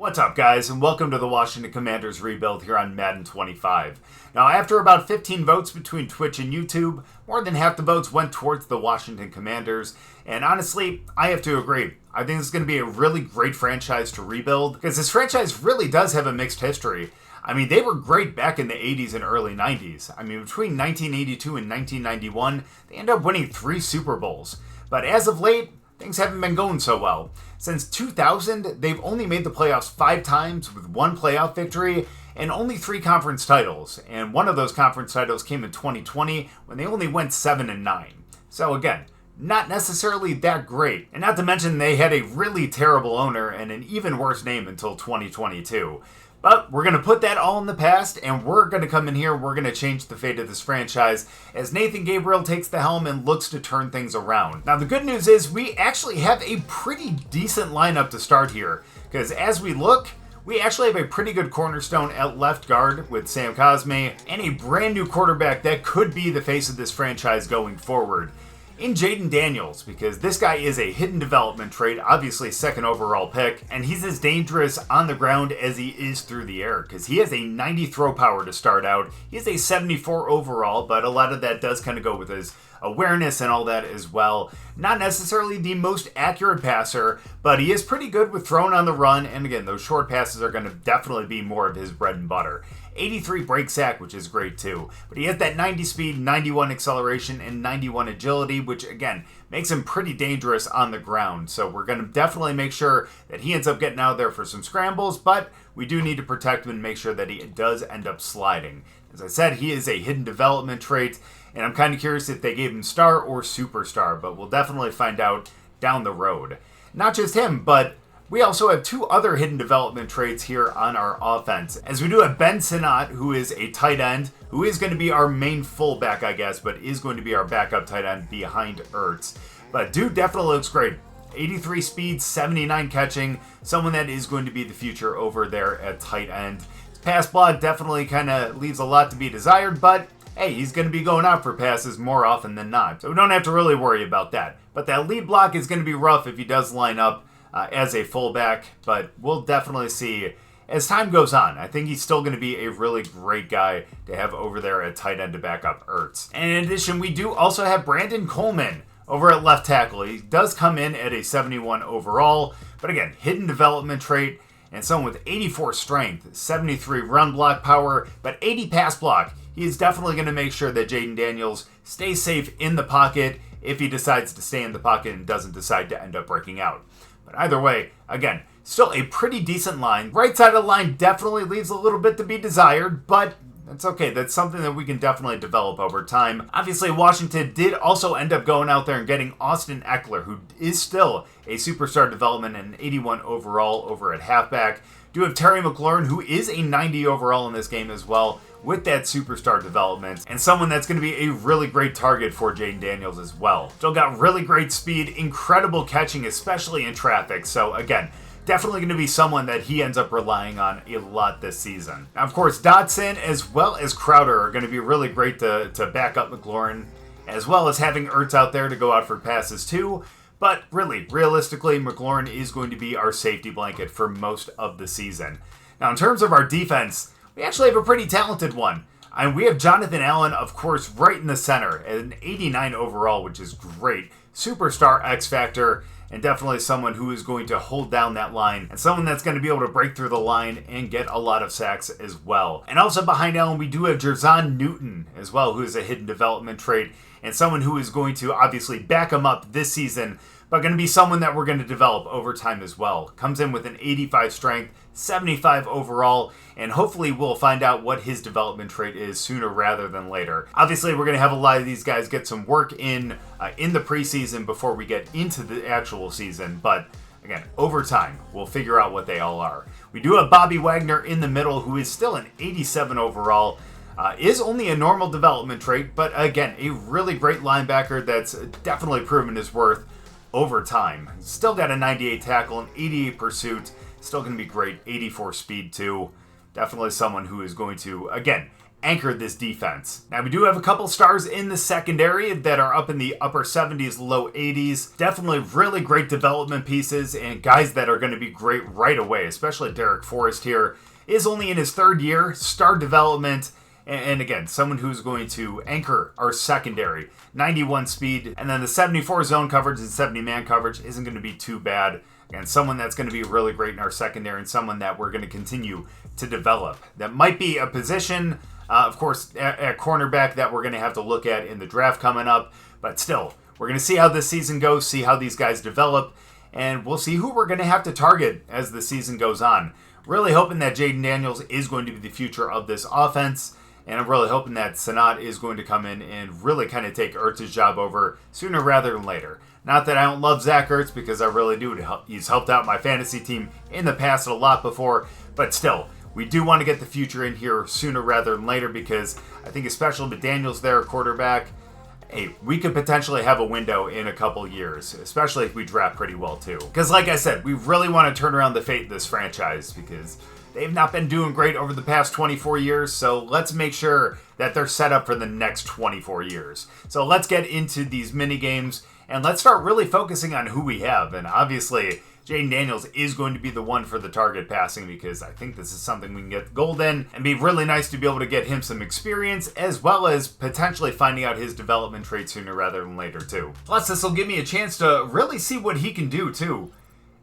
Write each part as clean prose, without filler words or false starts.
What's up, guys, and welcome to the Washington Commanders rebuild here on Madden 25. Now, after about 15 votes between Twitch and YouTube, more than half the votes went towards the Washington Commanders, and honestly, I have to agree. I think this is going to be a really great franchise to rebuild, because this franchise really does have a mixed history. I mean, they were great back in the 80s and early 90s. I mean, between 1982 and 1991, they ended up winning 3 Super Bowls. But as of late, things haven't been going so well. Since 2000, they've only made the playoffs 5 times with 1 playoff victory and only 3 conference titles. And one of those conference titles came in 2020 when they only went 7-9. So again, not necessarily that great. And not to mention they had a really terrible owner and an even worse name until 2022. But we're going to put that all in the past, and we're going to come in here, we're going to change the fate of this franchise as Nathan Gabriel takes the helm and looks to turn things around. Now, the good news is we actually have a pretty decent lineup to start here, because as we look, we actually have a pretty good cornerstone at left guard with Sam Cosme, and a brand new quarterback that could be the face of this franchise going forward in Jayden Daniels, because this guy is a hidden development trait, obviously 2nd overall pick, and he's as dangerous on the ground as he is through the air, because he has a 90 throw power to start out. He has a 74 overall, but a lot of that does kind of go with his awareness and all that as well. Not necessarily the most accurate passer, but he is pretty good with throwing on the run, and again, those short passes are going to definitely be more of his bread and butter. 83 break sack, which is great too. But he has that 90 speed, 91 acceleration, and 91 agility, which again, makes him pretty dangerous on the ground. So we're going to definitely make sure that he ends up getting out there for some scrambles, but we do need to protect him and make sure that he does end up sliding. As I said, he is a hidden development trait, and I'm kind of curious if they gave him star or superstar, but we'll definitely find out down the road. Not just him, but we also have 2 other hidden development traits here on our offense, as we do have Ben Sinnott, who is a tight end, who is going to be our main fullback, I guess, but is going to be our backup tight end behind Ertz. But dude definitely looks great. 83 speed, 79 catching, someone that is going to be the future over there at tight end. His pass block definitely kind of leaves a lot to be desired, but hey, he's going to be going out for passes more often than not, so we don't have to really worry about that. But that lead block is going to be rough if he does line up as a fullback, but we'll definitely see as time goes on. I think he's still going to be a really great guy to have over there at tight end to back up Ertz. And in addition, we do also have Brandon Coleman over at left tackle. He does come in at a 71 overall, but again, hidden development trait, and someone with 84 strength, 73 run block power, but 80 pass block. He is definitely going to make sure that Jayden Daniels stays safe in the pocket if he decides to stay in the pocket and doesn't decide to end up breaking out. But either way, again, still a pretty decent line. Right side of the line definitely leaves a little bit to be desired, but that's okay. That's something that we can definitely develop over time. Obviously, Washington did also end up going out there and getting Austin Eckler, who is still a superstar development and an 81 overall over at halfback. Do have Terry McLaurin, who is a 90 overall in this game as well, with that superstar development, and someone that's going to be a really great target for Jayden Daniels as well. Still got really great speed, incredible catching, especially in traffic, so again, definitely going to be someone that he ends up relying on a lot this season. Now, of course, Dotson as well as Crowder are going to be really great to back up McLaurin, as well as having Ertz out there to go out for passes too. But really, realistically, McLaurin is going to be our safety blanket for most of the season. Now, in terms of our defense, we actually have a pretty talented one. And we have Jonathan Allen, of course, right in the center, at an 89 overall, which is great. Superstar X Factor, and definitely someone who is going to hold down that line, and someone that's going to be able to break through the line and get a lot of sacks as well. And also behind Allen, we do have Jerzon Newton as well, who is a hidden development trait, and someone who is going to obviously back him up this season, but going to be someone that we're going to develop over time as well. Comes in with an 85 strength, 75 overall, and hopefully we'll find out what his development trait is sooner rather than later. Obviously, we're going to have a lot of these guys get some work in the preseason before we get into the actual season, but again, over time, we'll figure out what they all are. We do have Bobby Wagner in the middle, who is still an 87 overall, is only a normal development trait, but again, a really great linebacker that's definitely proven his worth over time. Still got a 98 tackle, an 88 pursuit, still going to be great, 84 speed too. Definitely someone who is going to, again, anchor this defense. Now, we do have a couple stars in the secondary that are up in the upper 70s, low 80s. Definitely really great development pieces and guys that are going to be great right away, especially Derek Forrest here. Is only in his third year, star development, and again, someone who's going to anchor our secondary. 91 speed, and then the 74 zone coverage and 70 man coverage isn't going to be too bad. Again, someone that's going to be really great in our secondary and someone that we're going to continue to develop. That might be a position, of course, at cornerback that we're going to have to look at in the draft coming up, but still, we're going to see how this season goes, see how these guys develop, and we'll see who we're going to have to target as the season goes on. Really hoping that Jayden Daniels is going to be the future of this offense, and I'm really hoping that Sanat is going to come in and really kind of take Ertz's job over sooner rather than later. Not that I don't love Zach Ertz, because I really do. He's helped out my fantasy team in the past a lot before, but still, we do want to get the future in here sooner rather than later, because I think especially with Daniels there, quarterback, hey, we could potentially have a window in a couple years, especially if we draft pretty well too. Because like I said, we really want to turn around the fate of this franchise, because they've not been doing great over the past 24 years, so let's make sure that they're set up for the next 24 years. So let's get into these mini games, and let's start really focusing on who we have. And obviously, Jayden Daniels is going to be the one for the target passing, because I think this is something we can get gold in, and be really nice to be able to get him some experience, as well as potentially finding out his development traits sooner rather than later too. Plus, this will give me a chance to really see what he can do too.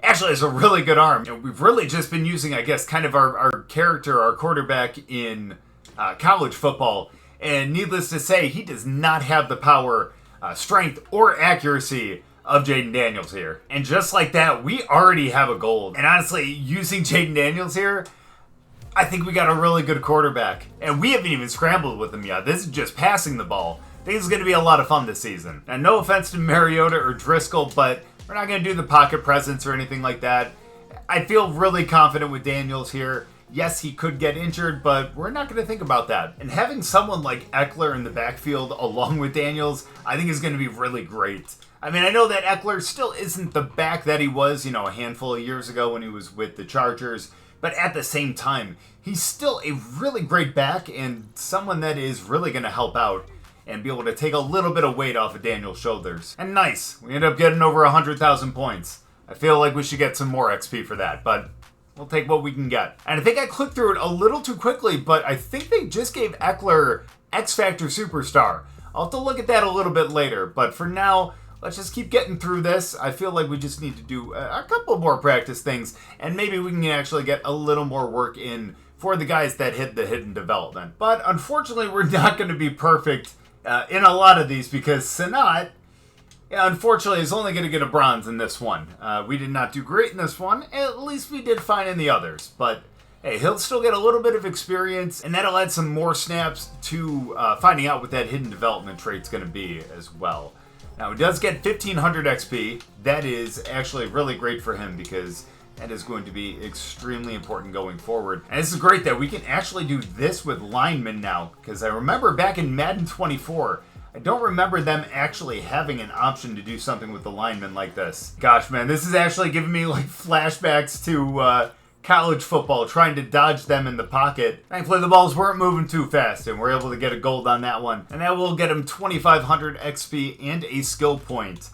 Actually, has a really good arm. We've really just been using, I guess, kind of our character, our quarterback in college football, and needless to say, he does not have the power, strength, or accuracy of Jayden Daniels here. And just like that, we already have a gold. And honestly, using Jayden Daniels here, I think we got a really good quarterback. And we haven't even scrambled with him yet. This is just passing the ball. I think it's going to be a lot of fun this season. And no offense to Mariota or Driscoll, but we're not going to do the pocket presence or anything like that. I feel really confident with Daniels here. Yes, he could get injured, but we're not going to think about that. And having someone like Eckler in the backfield along with Daniels, I think is going to be really great. I mean, I know that Eckler still isn't the back that he was, a handful of years ago when he was with the Chargers, but at the same time, he's still a really great back and someone that is really going to help out and be able to take a little bit of weight off of Daniel's shoulders. And nice, we end up getting over 100,000 points. I feel like we should get some more XP for that, but we'll take what we can get. And I think I clicked through it a little too quickly, but I think they just gave Eckler X Factor Superstar. I'll have to look at that a little bit later, but for now, let's just keep getting through this. I feel like we just need to do a couple more practice things, and maybe we can actually get a little more work in for the guys that hit the hidden development. But unfortunately, we're not going to be perfect in a lot of these, because Sanat, unfortunately, is only going to get a bronze in this one. We did not do great in this one. At least we did fine in the others. But hey, he'll still get a little bit of experience, and that'll add some more snaps to finding out what that hidden development trait's going to be as well. Now, he does get 1,500 XP. That is actually really great for him, because that is going to be extremely important going forward. And this is great that we can actually do this with linemen now, because I remember back in Madden 24, I don't remember them actually having an option to do something with the linemen like this. Gosh, man, this is actually giving me like flashbacks to college football, trying to dodge them in the pocket. Thankfully, the balls weren't moving too fast, and we're able to get a gold on that one. And that will get him 2,500 XP and a skill point.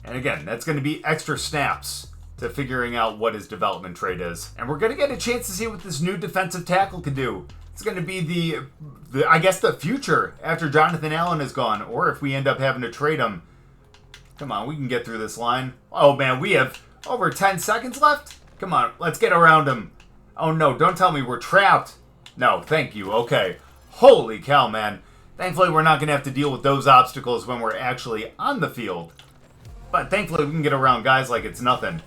And again, that's going to be extra snaps to figuring out what his development trait is. And we're going to get a chance to see what this new defensive tackle can do. It's going to be the I guess the future after Jonathan Allen is gone, or if we end up having to trade him. Come on, we can get through this line. Oh man, we have over 10 seconds left. Come on, let's get around him. Oh no, don't tell me we're trapped. No, thank you. Okay. Holy cow, man. Thankfully, we're not going to have to deal with those obstacles when we're actually on the field. But thankfully, we can get around guys like it's nothing.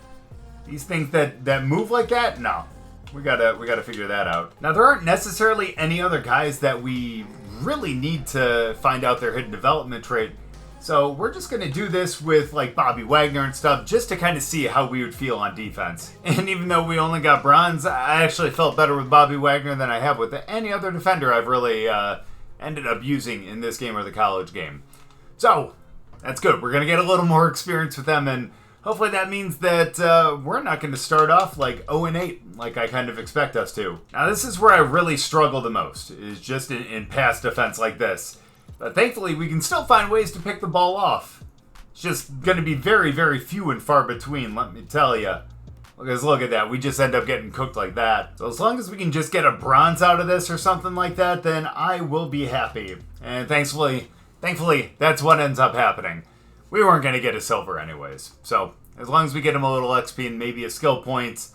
These things that move like that? No. We gotta figure that out. Now, there aren't necessarily any other guys that we really need to find out their hidden development trait. So we're just going to do this with like Bobby Wagner and stuff, just to kind of see how we would feel on defense. And even though we only got bronze, I actually felt better with Bobby Wagner than I have with any other defender I've really ended up using in this game or the college game. So that's good. We're going to get a little more experience with them, and Hopefully that means that we're not going to start off like 0-8, like I kind of expect us to. Now this is where I really struggle the most, is just in pass defense like this. But thankfully we can still find ways to pick the ball off. It's just going to be very, very few and far between, let me tell you. Because look at that, we just end up getting cooked like that. So as long as we can just get a bronze out of this or something like that, then I will be happy. And thankfully, that's what ends up happening. We weren't going to get a silver anyways. So as long as we get him a little XP and maybe a skill point,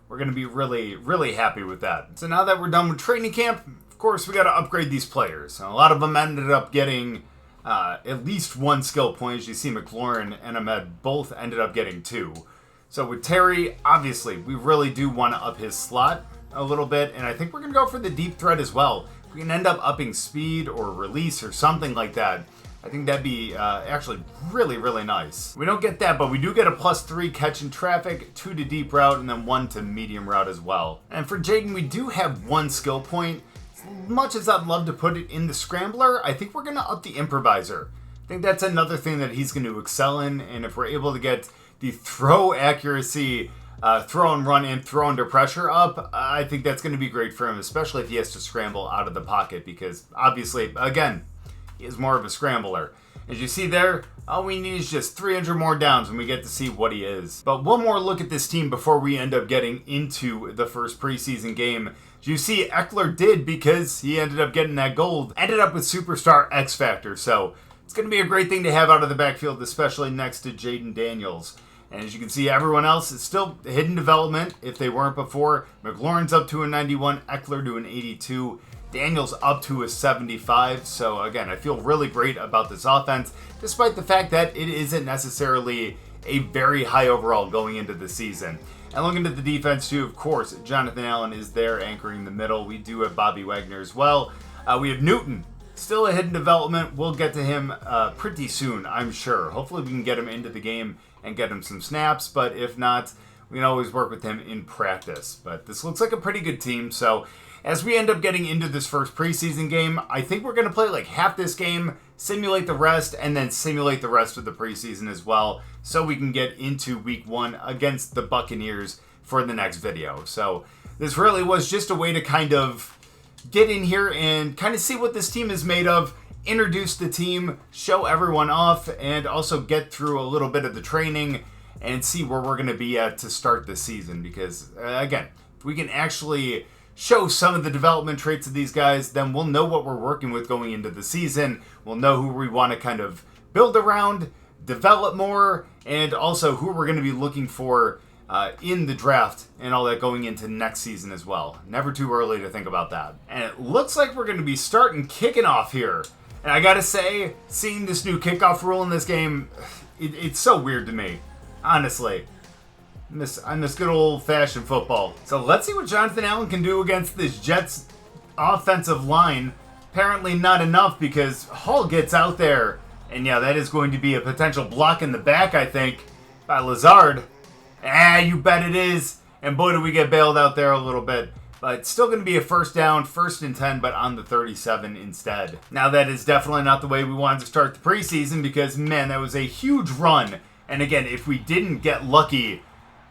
we're going to be really, really happy with that. So now that we're done with training camp, of course, we got to upgrade these players. And a lot of them ended up getting at least 1 skill point. As you see, McLaurin and Ahmed both ended up getting 2. So with Terry, obviously, we really do want to up his slot a little bit. And I think we're going to go for the deep threat as well. If we can end up upping speed or release or something like that, I think that'd be actually really, really nice. We don't get that, but we do get a +3 catch in traffic, 2 to deep route, and then 1 to medium route as well. And for Jayden, we do have 1 skill point. As much as I'd love to put it in the scrambler, I think we're going to up the improviser. I think that's another thing that he's going to excel in, and if we're able to get the throw accuracy, throw and run and throw under pressure up, I think that's going to be great for him, especially if he has to scramble out of the pocket, because obviously, again, he is more of a scrambler. As you see there, all we need is just 300 more downs and we get to see what he is. But one more look at this team before we end up getting into the first preseason game. As you see, Eckler did, because he ended up getting that gold, ended up with Superstar X Factor. So it's going to be a great thing to have out of the backfield, especially next to Jayden Daniels. And as you can see, everyone else is still hidden development if they weren't before. McLaurin's up to a 91, Eckler to an 82. Daniels up to a 75, so again, I feel really great about this offense, despite the fact that it isn't necessarily a very high overall going into the season. And looking at the defense too, of course, Jonathan Allen is there anchoring the middle. We do have Bobby Wagner as well. We have Newton, still a hidden development. We'll get to him pretty soon, I'm sure. Hopefully we can get him into the game and get him some snaps, but if not, we can always work with him in practice. But this looks like a pretty good team, so as we end up getting into this first preseason game, I think we're going to play like half this game, simulate the rest, and then simulate the rest of the preseason as well, so we can get into week 1 against the Buccaneers for the next video. So this really was just a way to kind of get in here and kind of see what this team is made of, introduce the team, show everyone off, and also get through a little bit of the training and see where we're going to be at to start the season. Because, again, if we can actually show some of the development traits of these guys, then we'll know what we're working with going into the season. We'll know who we want to kind of build around, develop more, and also who we're going to be looking for in the draft and all that going into next season as well. Never too early to think about that. And it looks like we're going to be starting kicking off here. And I gotta say, seeing this new kickoff rule in this game, it's so weird to me, honestly. I miss good old-fashioned football. So let's see what Jonathan Allen can do against this Jets offensive line. Apparently not enough, because Hall gets out there. And yeah, that is going to be a potential block in the back, I think, by Lazard. You bet it is. And boy, do we get bailed out there a little bit. But it's still going to be a first down, 1st and 10, but on the 37 instead. Now, that is definitely not the way we wanted to start the preseason, because, man, that was a huge run. And again, if we didn't get lucky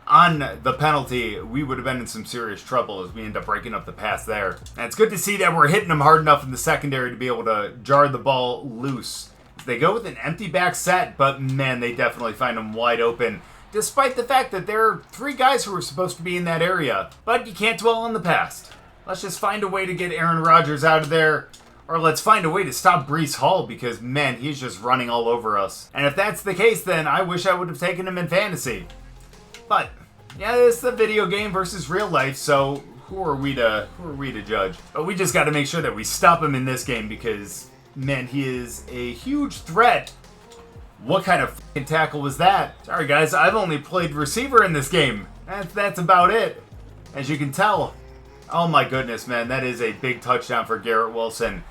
on the penalty, we would have been in some serious trouble as we end up breaking up the pass there. And it's good to see that we're hitting them hard enough in the secondary to be able to jar the ball loose. They go with an empty back set, but man, they definitely find them wide open, despite the fact that there are 3 guys who are supposed to be in that area. But you can't dwell on the past. Let's just find a way to get Aaron Rodgers out of there, or let's find a way to stop Breece Hall, because man, he's just running all over us. And if that's the case, then I wish I would have taken him in fantasy. But yeah, it's the video game versus real life, so who are we to judge? But we just got to make sure that we stop him in this game, because man, he is a huge threat. What kind of f***ing tackle was that? Sorry guys, I've only played receiver in this game. That's about it. As you can tell. Oh my goodness, man, that is a big touchdown for Garrett Wilson.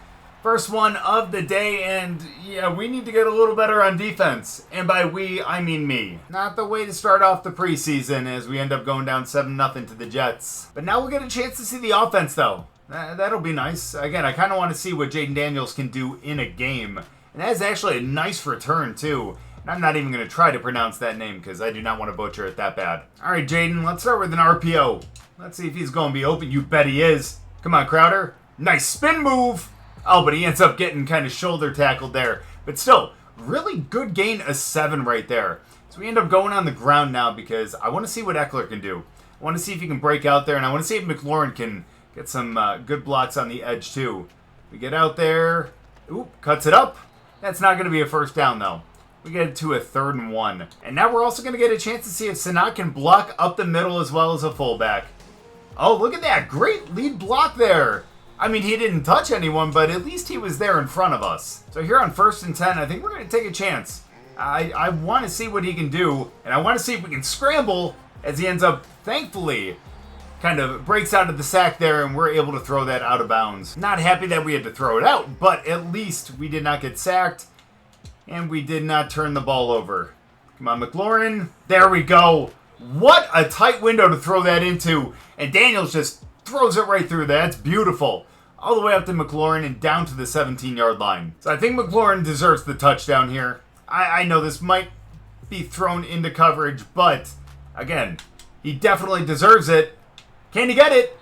First one of the day, and yeah, we need to get a little better on defense. And by we, I mean me. Not the way to start off the preseason, as we end up going down 7-0 to the Jets. But now we'll get a chance to see the offense, though. That'll be nice. Again, I kind of want to see what Jayden Daniels can do in a game. And that's actually a nice return, too. I'm not even going to try to pronounce that name because I do not want to butcher it that bad. All right, Jayden, let's start with an RPO. Let's see if he's going to be open. You bet he is. Come on, Crowder. Nice spin move. Oh, but he ends up getting kind of shoulder tackled there. But still, really good gain of 7 right there. So we end up going on the ground now because I want to see what Eckler can do. I want to see if he can break out there, and I want to see if McLaurin can get some good blocks on the edge too. We get out there. Oop, cuts it up. That's not going to be a first down, though. We get it to a 3rd and 1. And now we're also going to get a chance to see if Sanat can block up the middle as well as a fullback. Oh, look at that. Great lead block there. I mean, he didn't touch anyone, but at least he was there in front of us. So here on 1st and 10, I think we're going to take a chance. I want to see what he can do, and I want to see if we can scramble as he ends up, thankfully, kind of breaks out of the sack there, and we're able to throw that out of bounds. Not happy that we had to throw it out, but at least we did not get sacked, and we did not turn the ball over. Come on, McLaurin. There we go. What a tight window to throw that into, and Daniels just throws it right through there. That's beautiful. All the way up to McLaurin and down to the 17-yard line. So I think McLaurin deserves the touchdown here. I know this might be thrown into coverage, but again, he definitely deserves it. Can he get it?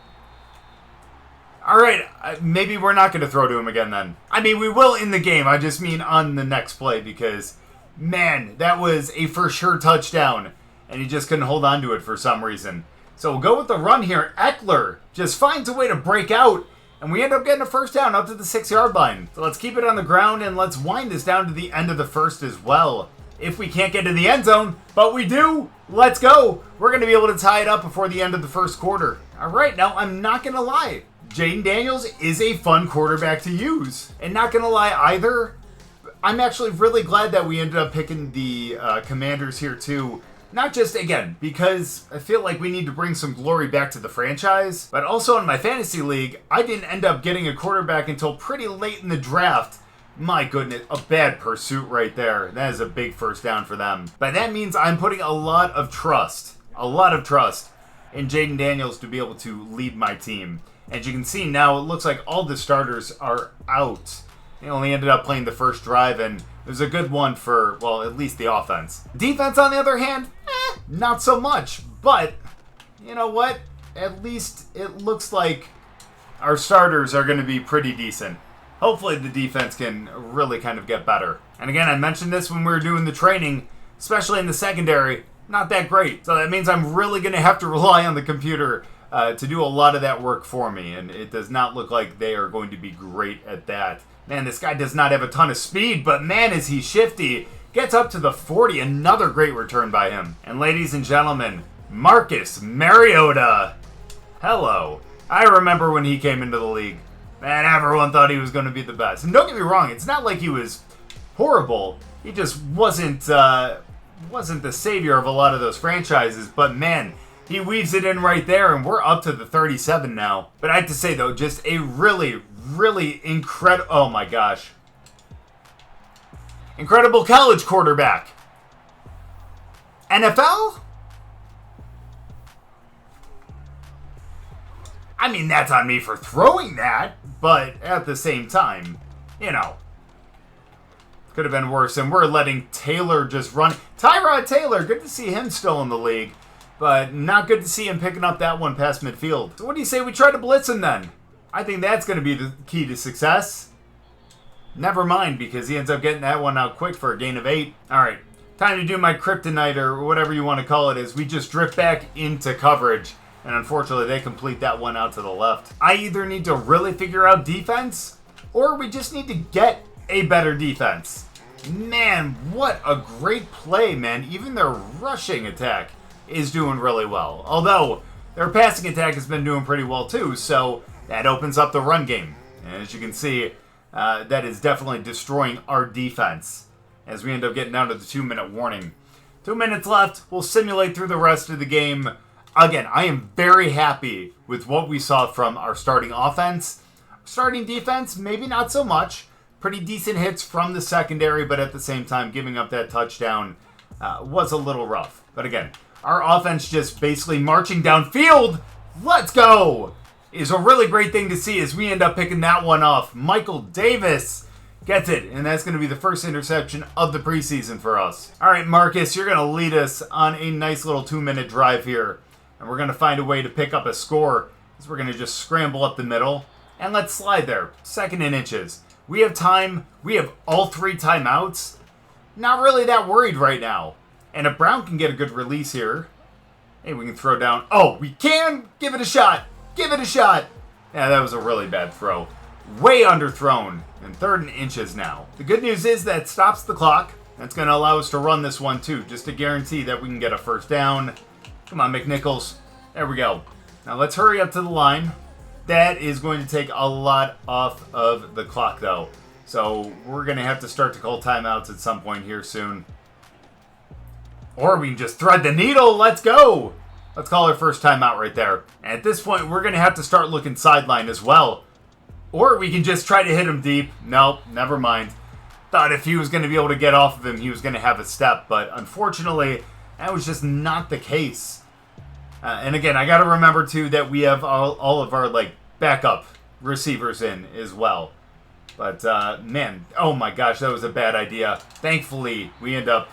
All right, maybe we're not going to throw to him again then. I mean, we will in the game. I just mean on the next play because, man, that was a for sure touchdown, and he just couldn't hold on to it for some reason. So we'll go with the run here. Eckler just finds a way to break out, and we end up getting a first down up to the 6-yard line. So let's keep it on the ground, and let's wind this down to the end of the first as well. If we can't get to the end zone, but we do, let's go. We're going to be able to tie it up before the end of the first quarter. All right, now I'm not going to lie. Jayden Daniels is a fun quarterback to use. And not going to lie either, I'm actually really glad that we ended up picking the Commanders here too. Not just, again, because I feel like we need to bring some glory back to the franchise, but also in my fantasy league, I didn't end up getting a quarterback until pretty late in the draft. My goodness, a bad pursuit right there. That is a big first down for them. But that means I'm putting a lot of trust in Jayden Daniels to be able to lead my team. As you can see now, it looks like all the starters are out. They only ended up playing the first drive, and it was a good one for, well, at least the offense. Defense, on the other hand, not so much. But, you know what? At least it looks like our starters are going to be pretty decent. Hopefully the defense can really kind of get better. And again, I mentioned this when we were doing the training, especially in the secondary, not that great. So that means I'm really going to have to rely on the computer to do a lot of that work for me. And it does not look like they are going to be great at that. Man, this guy does not have a ton of speed, but man, is he shifty. Gets up to the 40, another great return by him. And ladies and gentlemen, Marcus Mariota. Hello. I remember when he came into the league. Man, everyone thought he was going to be the best. And don't get me wrong, it's not like he was horrible. He just wasn't the savior of a lot of those franchises. But man, he weaves it in right there, and we're up to the 37 now. But I have to say, though, just a really, really incredible... Oh, my gosh. Incredible college quarterback. NFL? I mean, that's on me for throwing that, but at the same time, you know, could have been worse. And we're letting Taylor just run. Tyrod Taylor, good to see him still in the league, but not good to see him picking up that one past midfield. So what do you say we try to blitz him then? I think that's going to be the key to success. Never mind, because he ends up getting that one out quick for a gain of 8. All right, time to do my kryptonite, or whatever you want to call it, as we just drift back into coverage. And unfortunately, they complete that one out to the left. I either need to really figure out defense, or we just need to get a better defense. Man, what a great play, man. Even their rushing attack is doing really well. Although, their passing attack has been doing pretty well too, so that opens up the run game. And as you can see, that is definitely destroying our defense as we end up getting down to the 2-minute warning. 2 minutes left. We'll simulate through the rest of the game. Again, I am very happy with what we saw from our starting offense. Starting defense, maybe not so much. Pretty decent hits from the secondary, but at the same time, giving up that touchdown was a little rough. But again, our offense just basically marching downfield. Let's go! Is a really great thing to see as we end up picking that one off. Michael Davis Gets it, and that's going to be the first interception of the preseason for us. All right, Marcus, you're going to lead us on a nice little 2-minute drive here, and we're going to find a way to pick up a score, because we're going to just scramble up the middle, and let's slide there. 2nd and inches. We have time. We have all 3 timeouts. Not really that worried right now. And if Brown can get a good release here, hey, we can throw down. Oh, we can! Give it a shot! Give it a shot! Yeah, that was a really bad throw. Way underthrown. And 3rd and inches now. The good news is that stops the clock. That's going to allow us to run this one too, just to guarantee that we can get a first down. Come on, McNichols. There we go. Now let's hurry up to the line. That is going to take a lot off of the clock though. So we're going to have to start to call timeouts at some point here soon. Or we can just thread the needle. Let's go. Let's call our first timeout right there. And at this point, we're going to have to start looking sideline as well. Or we can just try to hit him deep. Nope, never mind. Thought if he was going to be able to get off of him, he was going to have a step. But unfortunately, that was just not the case. And again, I got to remember, too, that we have all of our backup receivers in as well. But, man, oh my gosh, that was a bad idea. Thankfully, we end up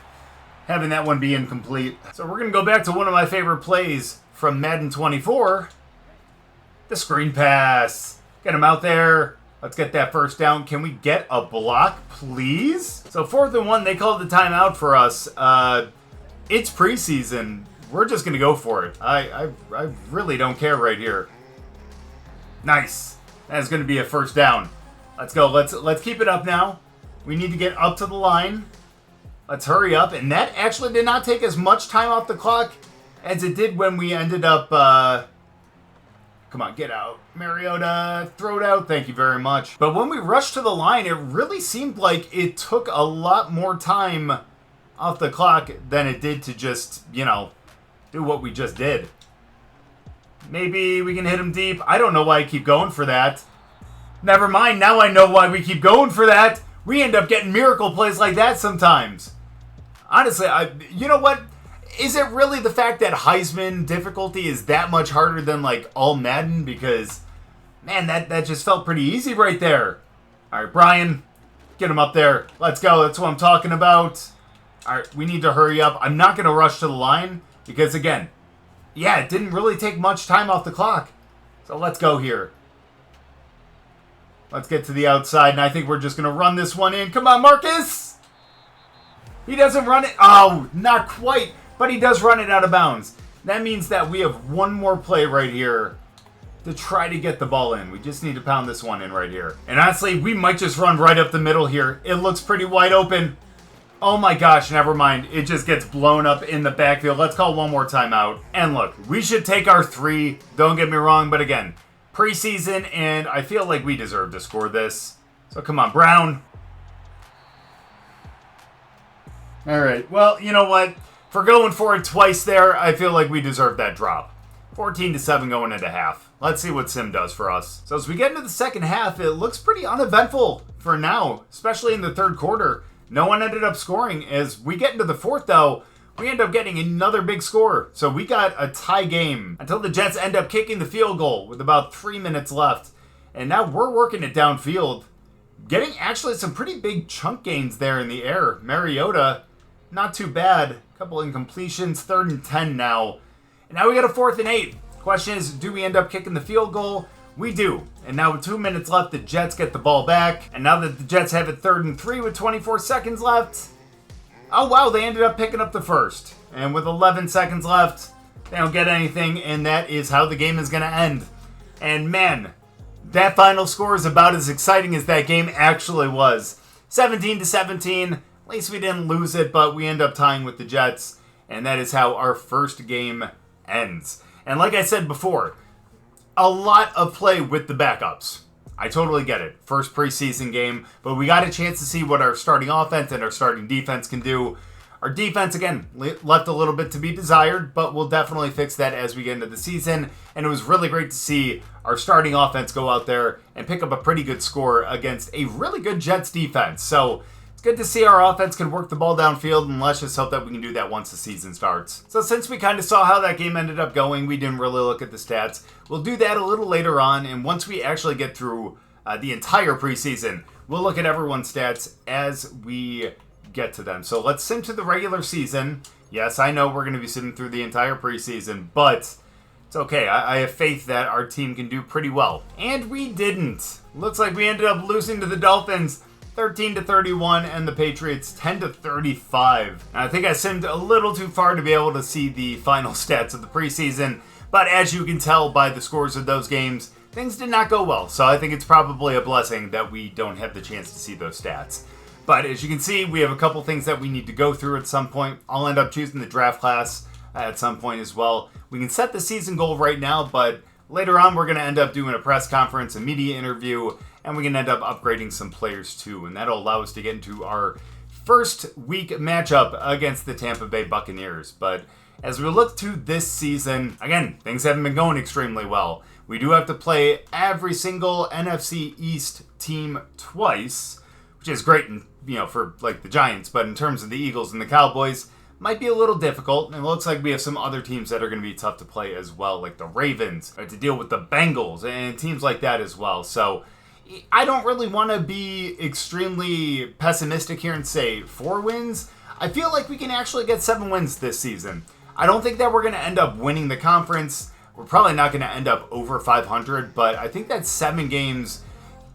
having that one be incomplete. So we're going to go back to one of my favorite plays from Madden 24. The screen pass. Get him out there. Let's get that first down. Can we get a block, please? So 4th and 1, they called the timeout for us. It's preseason. We're just going to go for it. I really don't care right here. Nice. That's going to be a first down. Let's go. Let's keep it up now. We need to get up to the line. Let's hurry up. And that actually did not take as much time off the clock as it did when we ended up... Come on, get out. Mariota, throw it out. Thank you very much. But when we rushed to the line, it really seemed like it took a lot more time off the clock than it did to just, do what we just did. Maybe we can hit him deep. I don't know why I keep going for that. Never mind, now I know why we keep going for that. We end up getting miracle plays like that sometimes. Honestly, you know what? Is it really the fact that Heisman difficulty is that much harder than, all Madden? Because, man, that just felt pretty easy right there. All right, Brian, get him up there. Let's go. That's what I'm talking about. All right, we need to hurry up. I'm not going to rush to the line because, again, yeah, it didn't really take much time off the clock. So let's go here. Let's get to the outside, and I think we're just going to run this one in. Come on, Marcus! He doesn't run it. Oh, not quite. But he does run it out of bounds. That means that we have one more play right here to try to get the ball in. We just need to pound this one in right here. And honestly, we might just run right up the middle here. It looks pretty wide open. Oh my gosh, never mind. It just gets blown up in the backfield. Let's call one more timeout. And look, we should take our 3. Don't get me wrong, but again, preseason, and I feel like we deserve to score this. So come on, Brown. All right, well, you know what? For going for it twice there, I feel like we deserve that drop. 14-7 going into half. Let's see what Sim does for us. So as we get into the second half, it looks pretty uneventful for now, especially in the third quarter. No one ended up scoring. As we get into the fourth, though, we end up getting another big score. So we got a tie game until the Jets end up kicking the field goal with about 3 minutes left. And now we're working it downfield, getting actually some pretty big chunk gains there in the air. Mariota, not too bad. Couple incompletions, 3rd and 10 now. And now we got a 4th and 8. Question is, do we end up kicking the field goal? We do. And now with 2 minutes left, the Jets get the ball back. And now that the Jets have it 3rd and 3 with 24 seconds left. Oh wow, they ended up picking up the first. And with 11 seconds left, they don't get anything. And that is how the game is going to end. And man, that final score is about as exciting as that game actually was. 17-17. At least we didn't lose it, but we end up tying with the Jets, and that is how our first game ends. And like I said before, a lot of play with the backups. I totally get it. First preseason game, but we got a chance to see what our starting offense and our starting defense can do. Our defense, again, left a little bit to be desired, but we'll definitely fix that as we get into the season. And it was really great to see our starting offense go out there and pick up a pretty good score against a really good Jets defense. So it's good to see our offense can work the ball downfield, and let's just hope that we can do that once the season starts. So since we kind of saw how that game ended up going, we didn't really look at the stats. We'll do that a little later on, and once we actually get through the entire preseason. We'll look at everyone's stats as we get to them. So let's sim to the regular season. Yes, I know we're going to be sitting through the entire preseason, but it's okay. I have faith that our team can do pretty well. And we didn't. Looks like we ended up losing to the Dolphins 13-31 and the Patriots 10-35. And I think I simmed a little too far to be able to see the final stats of the preseason, but as you can tell by the scores of those games, things did not go well. So I think it's probably a blessing that we don't have the chance to see those stats. But as you can see, we have a couple things that we need to go through at some point. I'll end up choosing the draft class at some point as well. We can set the season goal right now, but later on we're going to end up doing a press conference, a media interview, and we can end up upgrading some players too. And that'll allow us to get into our first week matchup against the Tampa Bay Buccaneers. But as we look to this season, again, things haven't been going extremely well. We do have to play every single NFC East team twice, which is great, for like the Giants, but in terms of the Eagles and the Cowboys, might be a little difficult. And it looks like we have some other teams that are going to be tough to play as well, like the Ravens, or to deal with the Bengals and teams like that as well. So I don't really want to be extremely pessimistic here and say 4 wins. I feel like we can actually get 7 wins this season. I don't think that we're going to end up winning the conference. We're probably not going to end up over 500, but I think that 7 games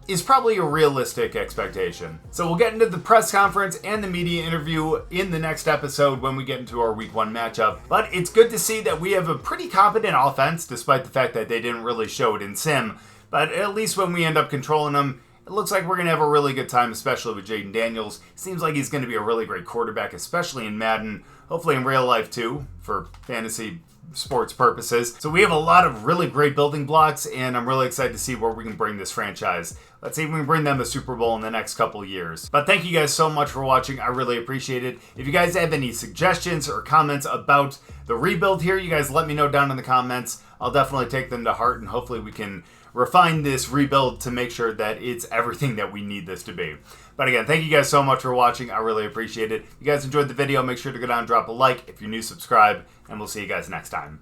is probably a realistic expectation. So we'll get into the press conference and the media interview in the next episode when we get into our week 1 matchup. But it's good to see that we have a pretty competent offense, despite the fact that they didn't really show it in sim. But at least when we end up controlling them, it looks like we're going to have a really good time, especially with Jayden Daniels. Seems like he's going to be a really great quarterback, especially in Madden, hopefully in real life too, for fantasy sports purposes. So we have a lot of really great building blocks, and I'm really excited to see where we can bring this franchise. Let's see if we can bring them a Super Bowl in the next couple of years. But thank you guys so much for watching. I really appreciate it. If you guys have any suggestions or comments about the rebuild here, you guys let me know down in the comments. I'll definitely take them to heart, and hopefully we can refine this rebuild to make sure that it's everything that we need this to be. But again, thank you guys so much for watching. I really appreciate it. If you guys enjoyed the video, make sure to go down and drop a like. If you're new, subscribe, and we'll see you guys next time.